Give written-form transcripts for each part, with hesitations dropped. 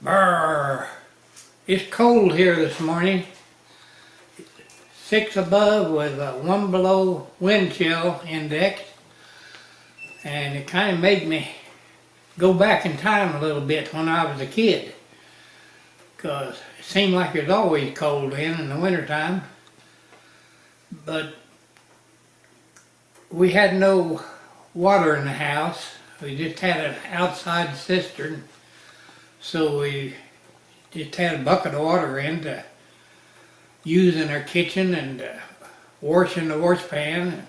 Brr. It's cold here this morning. 6 above with a 1 below wind chill index. And it kind of made me go back in time a little bit when I was a kid. Because it seemed like it was always cold then in the wintertime. But we had no water in the house. We just had an outside cistern. So we just had a bucket of water in to use in our kitchen and wash in the washpan and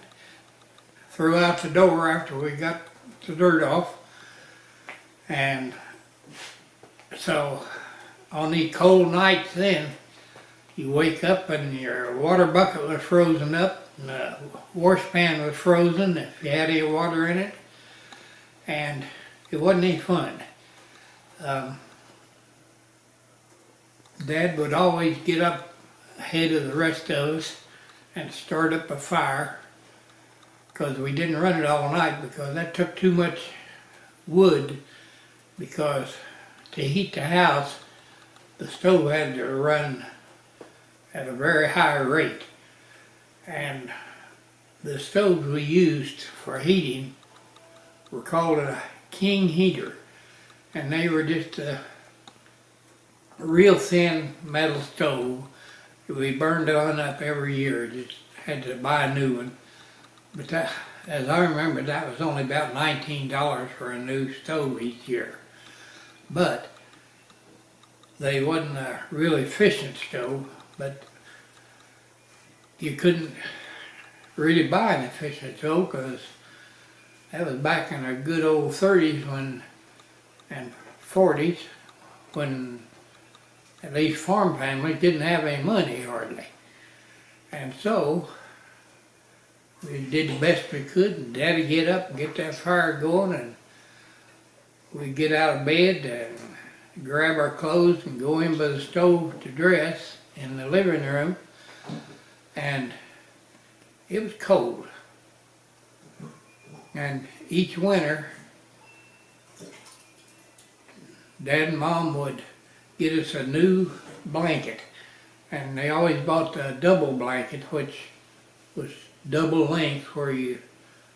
threw out the door after we got the dirt off. And so on these cold nights then, you wake up and your water bucket was frozen up and the washpan was frozen if you had any water in it, and it wasn't any fun. Dad would always get up ahead of the rest of us and start up a fire, because we didn't run it all night because that took too much wood, because to heat the house the stove had to run at a very high rate, and the stoves we used for heating were called a King heater, and they were just a real thin metal stove that we burned on up every year. Just had to buy a new one. But that, as I remember, that was only about $19 for a new stove each year. But they wasn't a real efficient stove, but you couldn't really buy an efficient stove because that was back in the good old 30s and 40s, when at least farm families didn't have any money hardly. And so we did the best we could, and Dad'd get up and get that fire going, and we'd get out of bed and grab our clothes and go in by the stove to dress in the living room. And it was cold. And each winter, Dad and Mom would get us a new blanket. And they always bought the double blanket, which was double length, where you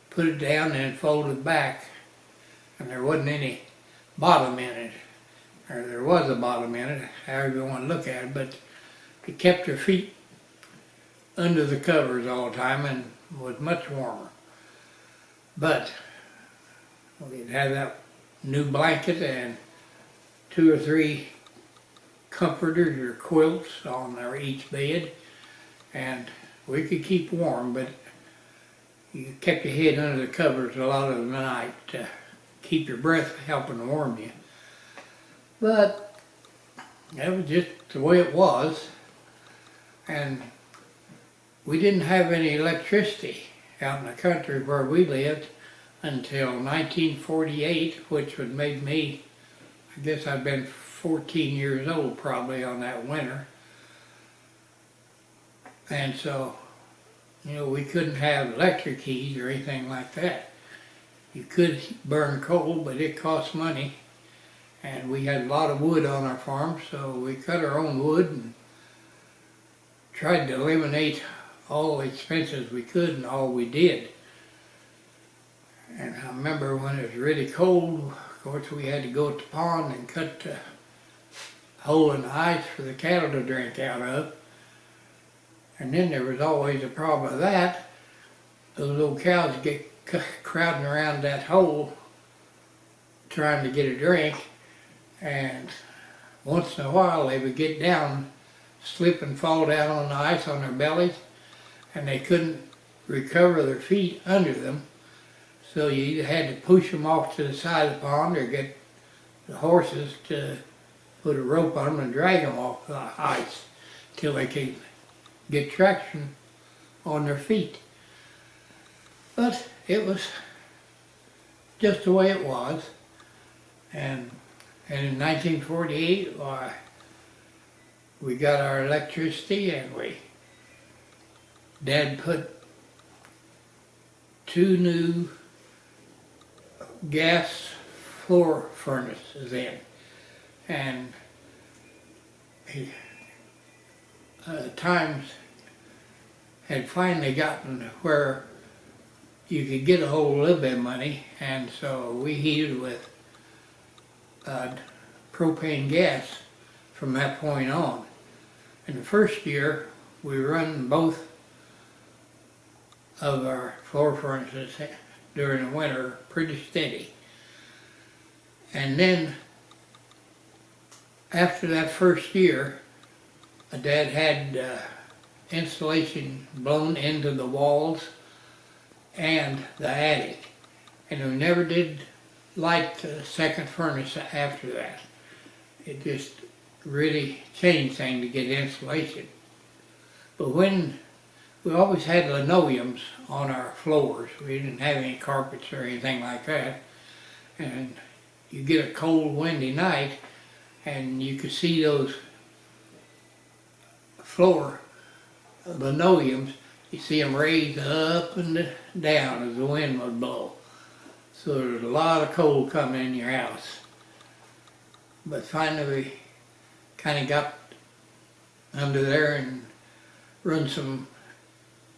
put it down and fold it back. And there wasn't any bottom in it. Or there was a bottom in it, however you want to look at it. But it kept your feet under the covers all the time and was much warmer. But we'd have that new blanket and 2 or 3 comforters or quilts on each bed, and we could keep warm, but you kept your head under the covers a lot of the night to keep your breath helping warm you. But that was just the way it was, and we didn't have any electricity out in the country where we lived until 1948, which would make me, I guess I'd been 14 years old probably on that winter. And so, we couldn't have electric heat or anything like that. You could burn coal, but it cost money. And we had a lot of wood on our farm, so we cut our own wood and tried to eliminate all the expenses we could, and all we did. And I remember when it was really cold, of course we had to go to the pond and cut a hole in the ice for the cattle to drink out of. And then there was always a problem with that. Those little cows get crowding around that hole trying to get a drink, and once in a while they would get down, slip and fall down on the ice on their bellies, and they couldn't recover their feet under them. So you either had to push them off to the side of the pond or get the horses to put a rope on them and drag them off the ice till they could get traction on their feet. But it was just the way it was. And in 1948, we got our electricity, and Dad put 2 new gas floor furnaces in. And times had finally gotten where you could get a whole little bit of money, and so we heated with propane gas from that point on. In the first year, we run both of our floor furnaces during the winter pretty steady. And then, after that first year, Dad had insulation blown into the walls and the attic. And we never did light the second furnace after that. It just really changed things to get insulation. But when we always had linoleums on our floors, we didn't have any carpets or anything like that. And you get a cold, windy night, and you could see those floor linoleums, you see them raised up and down as the wind would blow. So there's a lot of cold coming in your house. But finally we kind of got under there and run some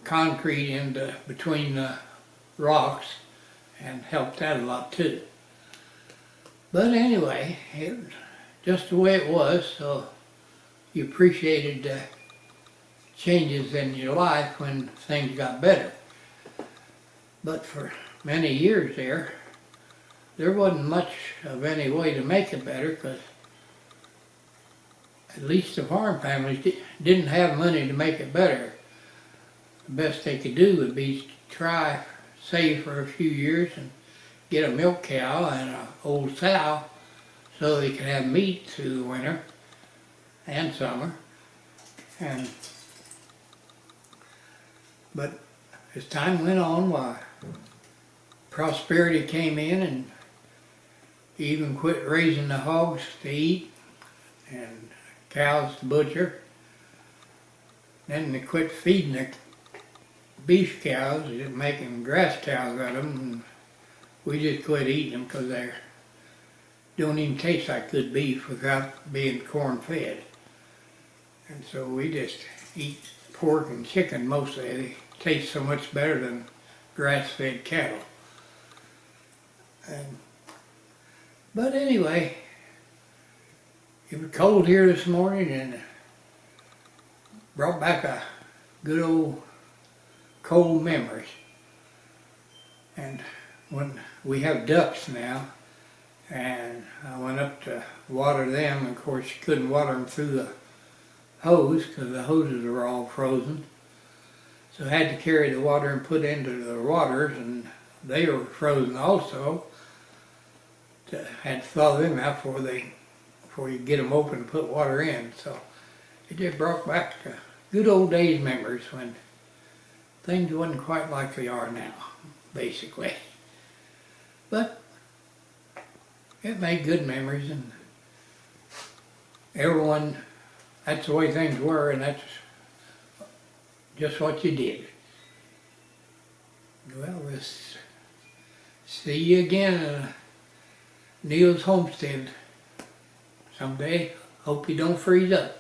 concrete into between the rocks and helped that a lot too. But anyway, it was just the way it was, so you appreciated the changes in your life when things got better. But for many years there wasn't much of any way to make it better, because at least the farm families didn't have money to make it better. The best they could do would be try, save for a few years and get a milk cow and an old sow so they could have meat through the winter and summer. But as time went on, prosperity came in, and you even quit raising the hogs to eat and cows to butcher. Then they quit feeding the beef cows, just making grass cows out of them, and we just quit eating them because they don't even taste like good beef without being corn fed. And so we just eat pork and chicken mostly. They taste so much better than grass-fed cattle. But anyway, it was cold here this morning and brought back a good old cold memories. And when we have ducks now, and I went up to water them, and of course you couldn't water them through the hose because the hoses were all frozen. So I had to carry the water and put into the waters, and they were frozen also. Had to thaw them out before you get them open and put water in. So it just brought back the good old days memories when things wasn't quite like they are now, basically. But it made good memories, and everyone, that's the way things were, and that's just what you did. Well, we'll see you again at Neil's homestead someday. Hope you don't freeze up.